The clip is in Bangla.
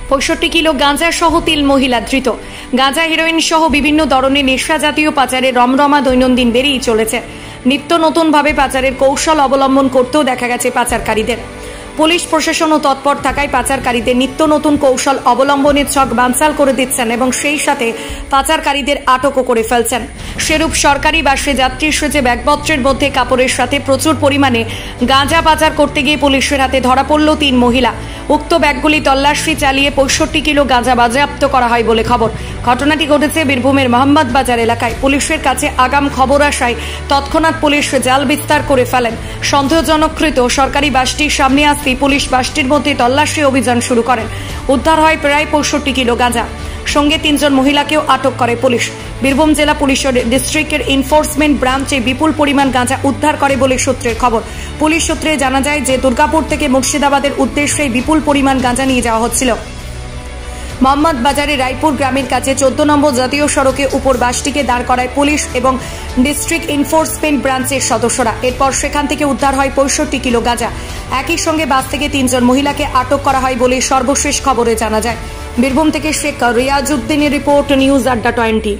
65 কিলো গাঁজা সহ 3 মহিলা ধৃত। গাঁজা, হেরোইন সহ বিভিন্ন ধরনের নেশা জাতীয় পাচারের রমরমা দৈনন্দিন বেড়েই চলেছে। নিত্য নতুন ভাবে পাচারের কৌশল অবলম্বন করতেও দেখা গেছে পাচারকারীদের। পুলিশ প্রশাসনও তৎপর থাকায় পাচারকারীদের নিত্য নতুন কৌশল অবলম্বনের ছক বানচাল করে দিচ্ছেন এবং সেই সাথে পাচারকারীদের আটকও করে ফেলছেন। সেরূপ সরকারি বাসে যাত্রীর সেজে ব্যাগপত্রের মধ্যে কাপড়ের সাথে প্রচুর পরিমাণে গাঁজা পাচার করতে গিয়ে পুলিশের হাতে ধরা পড়ল 3 মহিলা। উক্ত ব্যাগগুলি তল্লাশি চালিয়ে 65 কিলো গাঁজা বাজেয়াপ্ত করা হয় বলে খবর। ঘটনাটি ঘটেছে বীরভূমের মোহাম্মদ বাজার এলাকায়। পুলিশের কাছে আগাম খবর আসায় তৎক্ষণাৎ পুলিশ জাল বিস্তার করে ফেলেন। সন্দেহজনককৃত সরকারি বাসটির সামনে আসতেই পুলিশ বাসটির মধ্যে তল্লাশি অভিযান শুরু করেন। উদ্ধার হয় প্রায় 65 কিলো গাঁজা। সঙ্গে 3 জন মহিলাকেও আটক করে পুলিশ। বীরভূম জেলা পুলিশের ডিস্ট্রিক্টের এনফোর্সমেন্ট ব্রাঞ্চে বিপুল পরিমাণ গাঁজা উদ্ধার করে বলে সূত্রের খবর। পুলিশ সূত্রে জানা যায় যে দুর্গাপুর থেকে মুর্শিদাবাদের উদ্দেশ্যে বিপুল পরিমাণ গাঁজা নিয়ে যাওয়া হচ্ছিল। মোহাম্মদ বাজারে রায়পুর গ্রামের কাছে 14 নম্বর জাতীয় সড়কে উপর বাসটিকে দাঁড় করায় পুলিশ এবং ডিস্ট্রিক্ট এনফোর্সমেন্ট ব্রাঞ্চের সদস্যরা। এরপর সেখান থেকে উদ্ধার হয় 65 কিলো গাঁজা। একই সঙ্গে বাস থেকে 3 জন মহিলাকে আটক করা হয় বলে সর্বশেষ খবরে জানা যায়। বীরভূম থেকে শেখ রিয়াজউদ্দিনের রিপোর্ট, নিউজ আড্ডা 20।